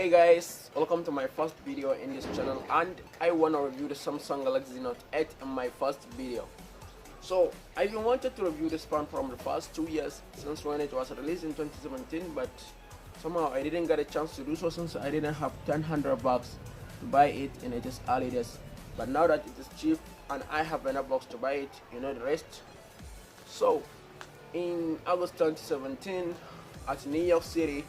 Hey guys, welcome to my first video in this channel, and I want to review the Samsung Galaxy Note 8 in my first video. So I've been wanted to review this phone from the past 2 years since when it was released in 2017, but somehow I didn't get a chance to do so since I didn't have $100 to buy it in its early days. But now that it is cheap and I have enough bucks to buy it, you know the rest. So in August 2017 at New York City,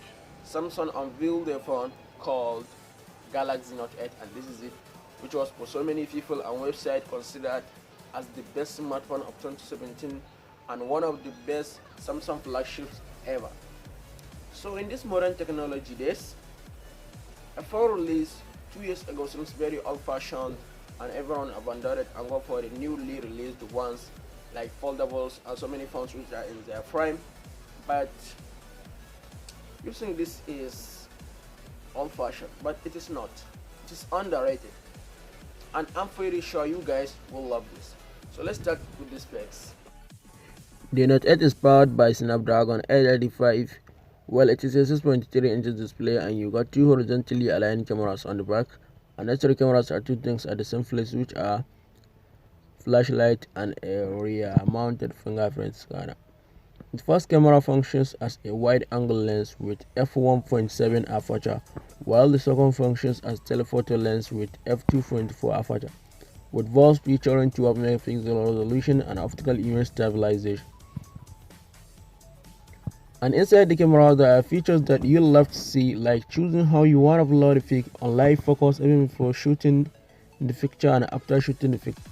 Samsung unveiled a phone called Galaxy Note 8, and this is it, which was for so many people and websites considered as the best smartphone of 2017 and one of the best Samsung flagships ever. So in this modern technology days, a phone released 2 years ago seems very old-fashioned, and everyone abandoned it and go for the newly released ones like foldables and so many phones which are in their prime. But you think this is old-fashioned, but it is not. It is underrated, and I'm pretty sure you guys will love this. So let's start with the specs. The Note 8 is powered by Snapdragon 885. Well, it is a 6.3 inches display, and you got two horizontally aligned cameras on the back, and extra cameras are two things at the same place, which are flashlight and a rear mounted fingerprint scanner. The first camera functions as a wide-angle lens with f1.7 aperture, while the second functions as telephoto lens with f2.4 aperture, with both featuring 12 megapixel resolution and optical image stabilization. And inside the camera, there are features that you'll love to see, like choosing how you want to upload a pic on live focus even before shooting the picture and after shooting the picture.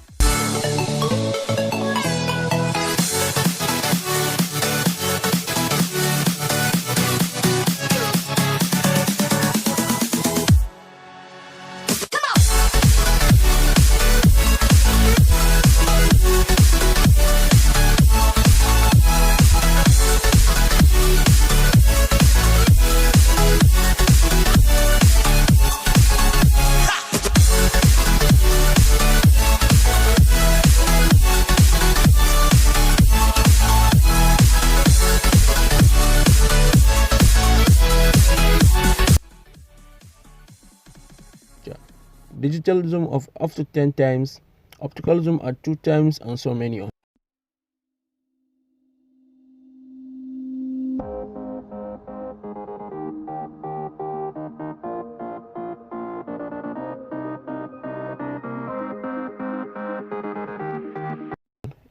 Digital zoom of up to 10 times, optical zoom at 2 times, and so many on.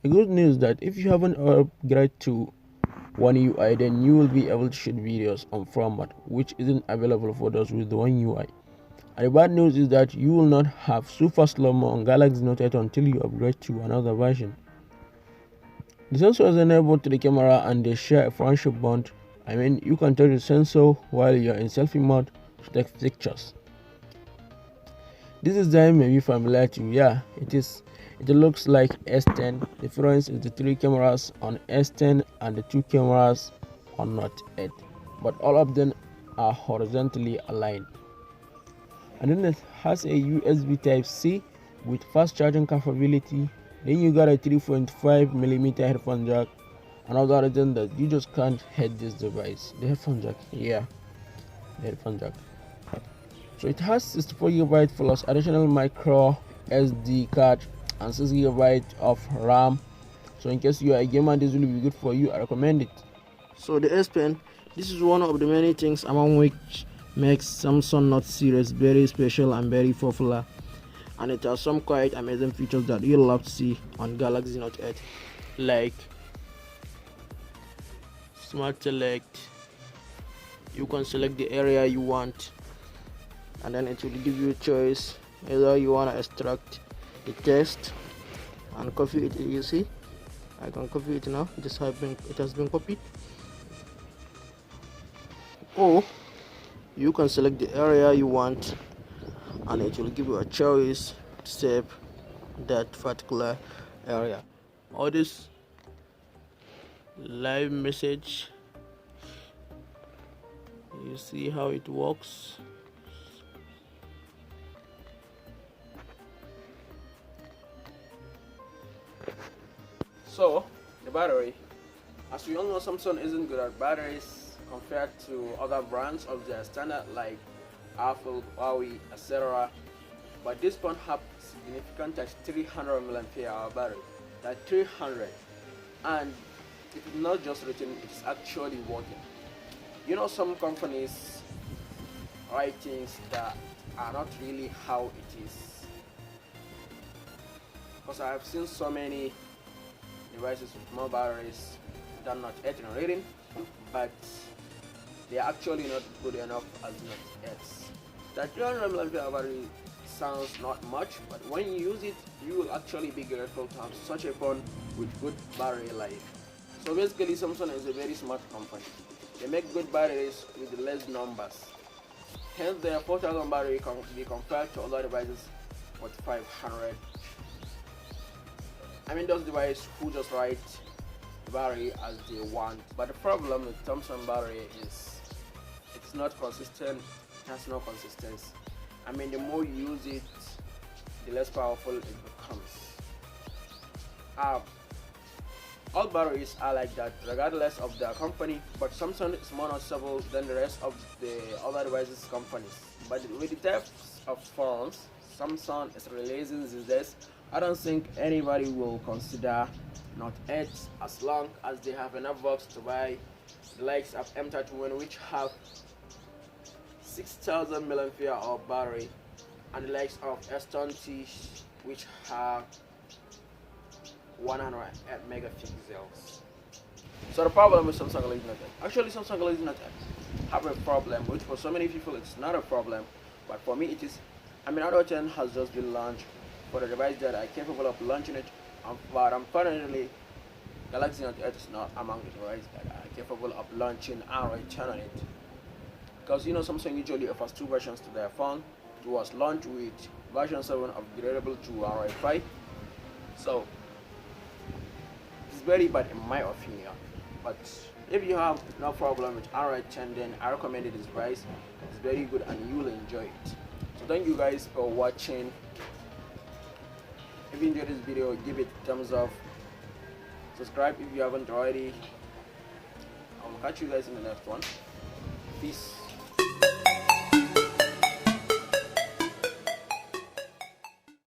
The good news that if you haven't upgraded to One UI, then you will be able to shoot videos on format which isn't available for those with the One UI. And the bad news is that you will not have super slow-mo on Galaxy Note 8 until you upgrade to another version. The sensor is enabled to the camera and they share a friendship bond. I mean, you can touch the sensor while you're in selfie mode to take pictures. This design may be familiar to you. Yeah, it is. It looks like S10. The difference is the 3 cameras on S10 and the 2 cameras on Note 8, but all of them are horizontally aligned. And then it has a USB Type-C with fast charging capability. Then you got a 3.5mm headphone jack. Another reason that you just can't hate this device, the headphone jack. Yeah, the headphone jack. So it has 64GB plus additional micro SD card and 6GB of RAM. So in case you are a gamer, this will be good for you. I recommend it. So the S Pen, this is one of the many things among which makes Samsung Note series very special and very popular, and it has some quite amazing features that you'll love to see on Galaxy Note 8, like Smart Select. You can select the area you want, and then it will give you a choice either you want to extract the text and copy it. You see, I can copy it now. It has been copied. Or you can select the area you want and it will give you a choice to save that particular area. All this live message, you see how it works. So the battery, as we all know, Samsung isn't good at batteries compared to other brands of their standard like Apple, Huawei, etc. But this phone have significant as 300 milliampere hour battery. That 300, and it is not just written; it is actually working. You know, some companies write things that are not really how it is. Because I have seen so many devices with more batteries than not 18 rating, but they are actually not good enough as not 8. That 300 milliampere battery sounds not much, but when you use it, you will actually be grateful to have such a phone with good battery life. So basically, Samsung is a very smart company. They make good batteries with less numbers. Hence, their 4000 battery can be compared to other devices with 500. I mean, those devices who just write the battery as they want. But the problem with Samsung battery is it's not consistent. It has no consistency. I mean, the more you use it, the less powerful it becomes. All batteries are like that, regardless of their company. But Samsung is more noticeable than the rest of the other devices companies. But with the types of phones Samsung is releasing these days, I don't think anybody will consider Note 8 as long as they have enough bucks to buy the likes of M31, which have 6000 milliampere hour battery, and the likes of S20, which have 108 megapixels. So the problem with Samsung Galaxy Note 8. Actually, Samsung Galaxy Note 8 have a problem, which for so many people it's not a problem, but for me it is. I mean, Android 10 has just been launched for the device that are capable of launching it, but unfortunately, Galaxy Note 8 is not among the devices that are capable of launching Android 10 on it. Because you know, Samsung usually offers two versions to their phone. It was launched with version 7 upgradable to Android 5. So it's very bad in my opinion. But if you have no problem with Android 10, then I recommend this device. It's very good and you will enjoy it. So thank you guys for watching. If you enjoyed this video, give it a thumbs up. Subscribe if you haven't already. I will catch you guys in the next one. Peace.